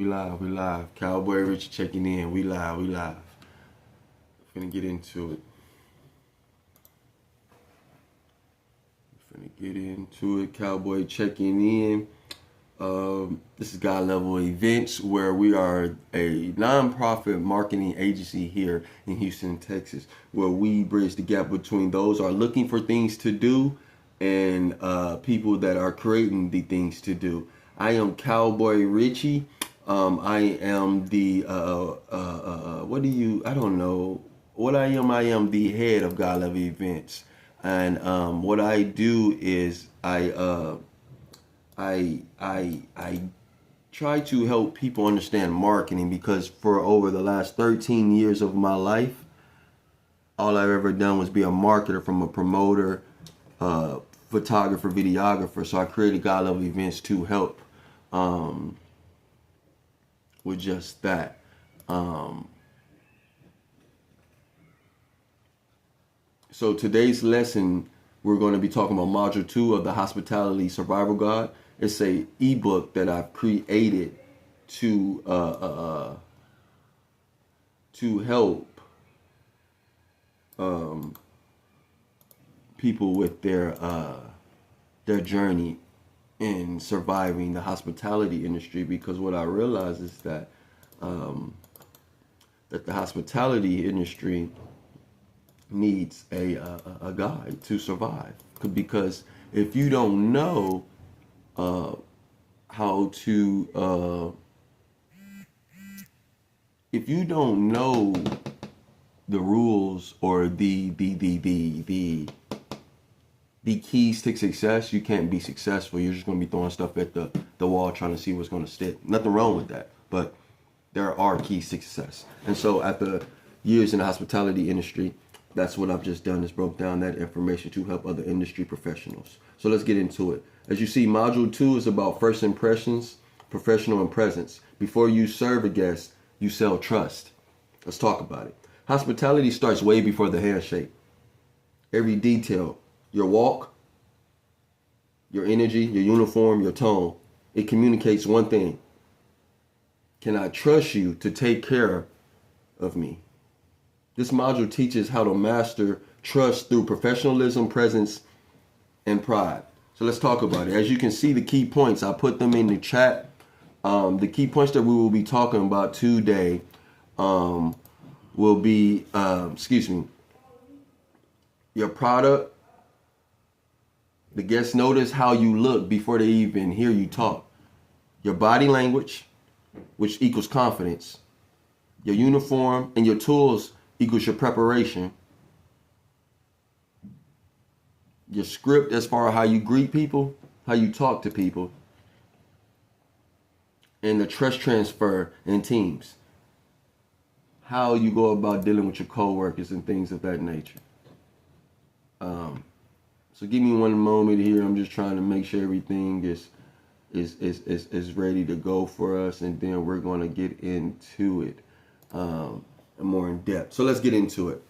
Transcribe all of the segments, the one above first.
We live. Cowboy Richie checking in. We live. Finna get into it. Cowboy checking in. This is God Level Events, where we are a nonprofit marketing agency here in Houston, Texas, where we bridge the gap between those who are looking for things to do and people that are creating the things to do. I am Cowboy Richie. I am the I don't know what I am. I am the head of God Level Events, and what I do is I try to help people understand marketing, because for over the last 13 years of my life, all I've ever done was be a marketer, from a promoter, photographer, videographer. So I created God Level Events to help with just that. So today's lesson, we're going to be talking about Module 2 of the Hospitality Survival Guide. It's a ebook that I've created to help people with their journey in surviving the hospitality industry. Because what I realize is that that the hospitality industry needs a guide to survive. Because if you don't know how to if you don't know the rules or the keys to success, you can't be successful. You're just going to be throwing stuff at the wall trying to see what's going to stick. Nothing wrong with that, but there are keys to success. And so after years in the hospitality industry, that's what I've just done, is broke down that information to help other industry professionals. So let's get into it. As you see, Module 2 is about first impressions, professional, and presence. Before you serve a guest, you sell trust. Let's talk about it. Hospitality starts way before the handshake. Every detail, your walk, your energy, your uniform, your tone, it communicates one thing. Can I trust you to take care of me? This module teaches how to master trust through professionalism, presence, and pride. So let's talk about it. As you can see, the key points, I put them in the chat. The key points that we will be talking about today will be, your product. The guests notice how you look before they even hear you talk. Your body language, which equals confidence. Your uniform and your tools equals your preparation. Your script, as far as how you greet people, how you talk to people. And the trust transfer in teams. How you go about dealing with your coworkers and things of that nature. So give me one moment here. I'm just trying to make sure everything is ready to go for us, and then we're going to get into it more in depth. So let's get into it.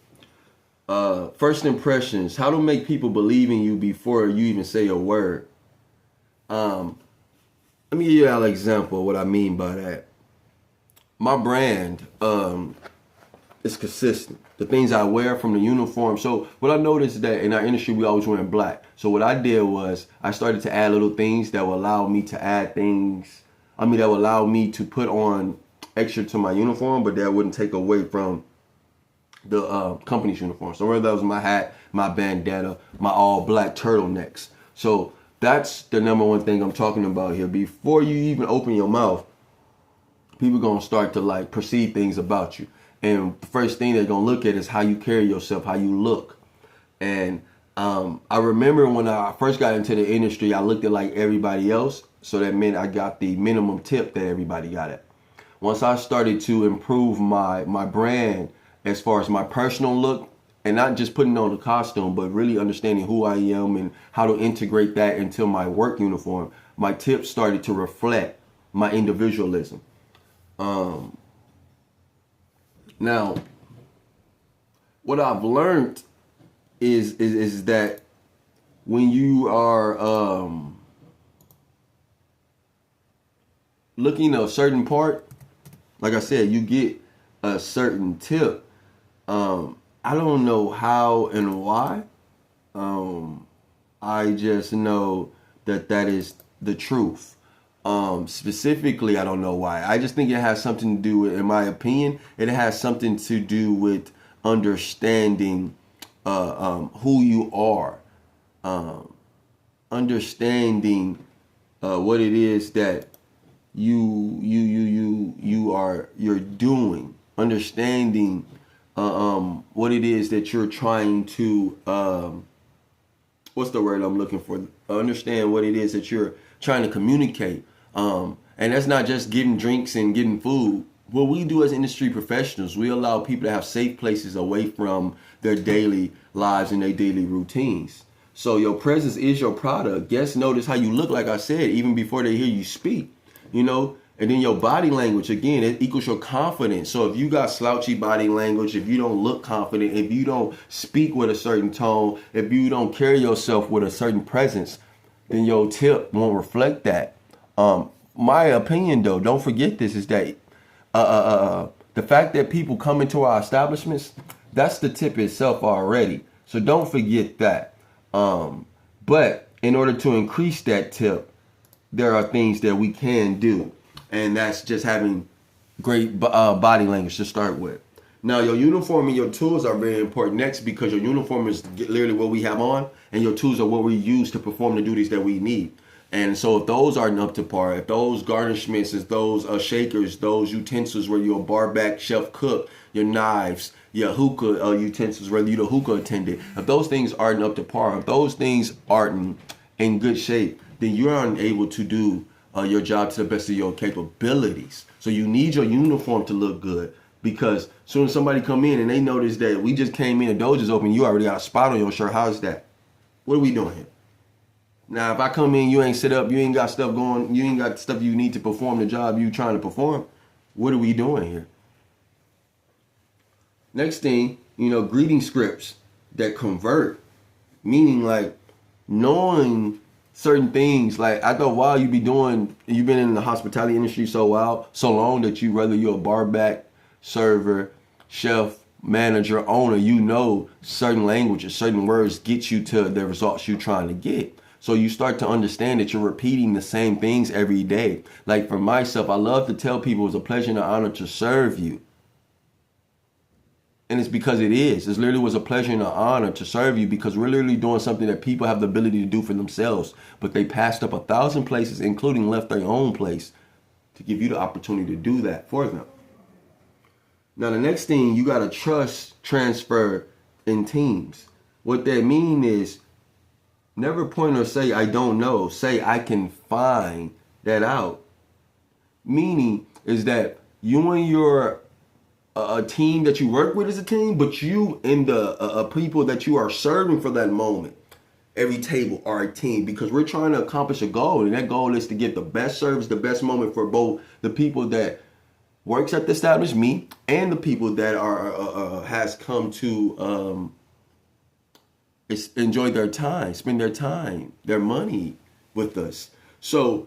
First impressions, how to make people believe in you before you even say a word. Let me give you an example of what I mean by that. My brand is consistent. The things I wear, from the uniform. So what I noticed is that in our industry, we always wearing black. So what I did was I started to add little things that will allow me to add things. That will allow me to put on extra to my uniform, but that wouldn't take away from the company's uniform. So whether that was my hat, my bandana, my all black turtlenecks. So that's the number one thing I'm talking about here. Before you even open your mouth, people are going to start to perceive things about you. And the first thing they're going to look at is how you carry yourself, how you look. And I remember when I first got into the industry, I looked at like everybody else. So that meant I got the minimum tip that everybody got at. Once I started to improve my brand as far as my personal look, and not just putting on the costume, but really understanding who I am and how to integrate that into my work uniform, my tips started to reflect my individualism. Now, what I've learned is that when you are looking at a certain part, like I said, you get a certain tip. I don't know how and why. I just know that is the truth. Specifically, I don't know why. I just think it has something to do with, in my opinion, it has something to do with understanding who you are, understanding what it is that you're doing, understanding what it is that you're trying to what's the word I'm looking for? Understand what it is that you're trying to communicate. And that's not just getting drinks and getting food. What we do as industry professionals, we allow people to have safe places away from their daily lives and their daily routines. So your presence is your product. Guests notice how you look, like I said, even before they hear you speak, you know. And then your body language, again, it equals your confidence. So if you got slouchy body language, if you don't look confident, if you don't speak with a certain tone, if you don't carry yourself with a certain presence, then your tip won't reflect that. My opinion, though, don't forget this, is that the fact that people come into our establishments, that's the tip itself already. So don't forget that. But in order to increase that tip, there are things that we can do. And that's just having great body language to start with. Now, your uniform and your tools are very important next, because your uniform is literally what we have on, and your tools are what we use to perform the duties that we need. And so if those aren't up to par, if those garnishments, if those shakers, those utensils where you're a bar back chef cook, your knives, your hookah utensils, whether you're the hookah attendant, if those things aren't up to par, if those things aren't in good shape, then you're unable to do your job to the best of your capabilities. So you need your uniform to look good, because as soon as somebody come in and they notice that we just came in and doors is open, you already got a spot on your shirt. How's that? What are we doing here? Now, if I come in, you ain't set up, you ain't got stuff going, you ain't got stuff you need to perform the job you trying to perform, what are we doing here? Next thing, greeting scripts that convert, meaning like knowing certain things. Like, I thought, while you've been in the hospitality industry so long that whether you're a bar back, server, chef, manager, owner, certain languages, certain words get you to the results you're trying to get. So you start to understand that you're repeating the same things every day. Like for myself, I love to tell people it's a pleasure and an honor to serve you. And it's because it is. It literally was a pleasure and an honor to serve you, because we're literally doing something that people have the ability to do for themselves. But they passed up 1,000 places, including left their own place, to give you the opportunity to do that for them. Now, the next thing, you got to trust transfer in teams. What that means is, never point or say, I don't know. Say, I can find that out. Meaning is that you and your a team that you work with is a team, but you and the people that you are serving for that moment, every table are a team, because we're trying to accomplish a goal. And that goal is to get the best service, the best moment for both the people that works at the establishment, me, and the people that has come to enjoy their time, spend their time, their money with us. So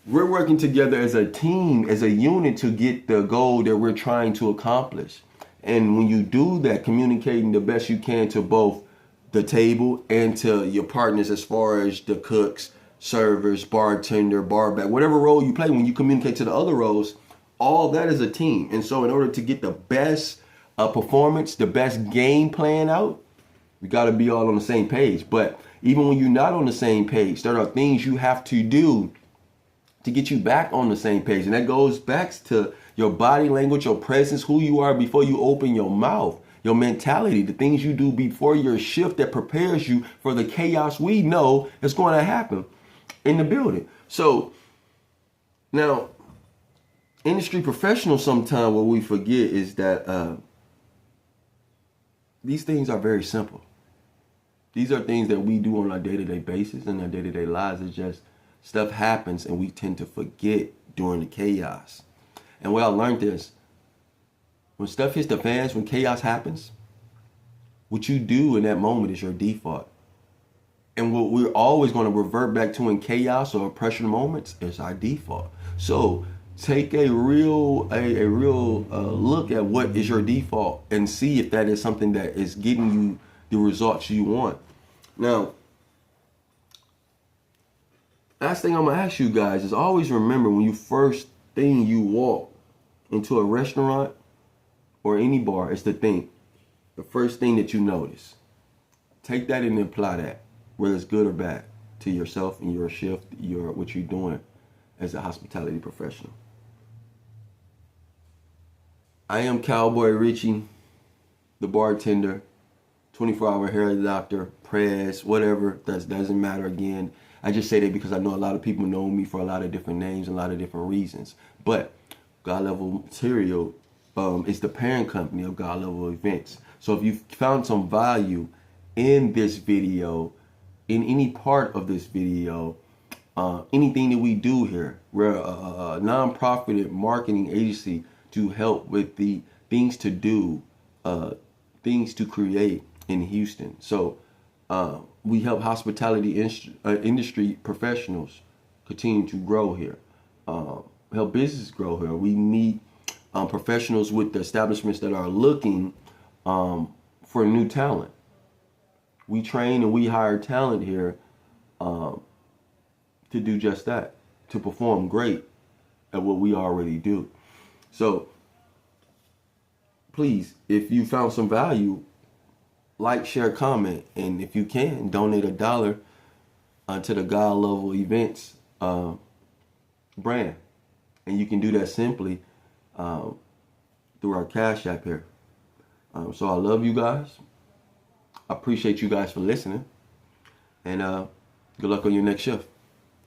we're working together as a team, as a unit, to get the goal that we're trying to accomplish. And when you do that, communicating the best you can to both the table and to your partners, as far as the cooks, servers, bartender, barback, whatever role you play, when you communicate to the other roles, all that is a team. And so in order to get the best performance, the best game plan out, we got to be all on the same page. But even when you're not on the same page, there are things you have to do to get you back on the same page. And that goes back to your body language, your presence, who you are before you open your mouth, your mentality, the things you do before your shift that prepares you for the chaos we know is going to happen in the building. So now, industry professionals, sometimes what we forget is that these things are very simple. These are things that we do on a day-to-day basis, and our day-to-day lives. It's just stuff happens and we tend to forget during the chaos. And what I learned is, when stuff hits the fans, when chaos happens, what you do in that moment is your default. And what we're always going to revert back to in chaos or pressure moments is our default. So take a real look at what is your default and see if that is something that is getting you the results you want. Now, last thing I'm gonna ask you guys is always remember when you first thing you walk into a restaurant or any bar, it's the first thing that you notice. Take that and apply that, whether it's good or bad, to yourself and your shift, what you're doing as a hospitality professional. I am Cowboy Richie, the bartender, 24-hour hair doctor, press, whatever. That doesn't matter. Again, I just say that because I know a lot of people know me for a lot of different names and a lot of different reasons. But God Level Material is the parent company of God Level Events. So if you found some value in this video, in any part of this video, anything that we do here, we're a non-profit marketing agency to help with the things to do, things to create in Houston. So we help hospitality industry professionals continue to grow here, help business grow here. We meet professionals with the establishments that are looking for new talent. We train and we hire talent here to do just that, to perform great at what we already do. So please, if you found some value, like, share, comment, and if you can, donate $1 to the God Level Events brand. And you can do that simply through our Cash App here. So I love you guys. I appreciate you guys for listening. And good luck on your next shift.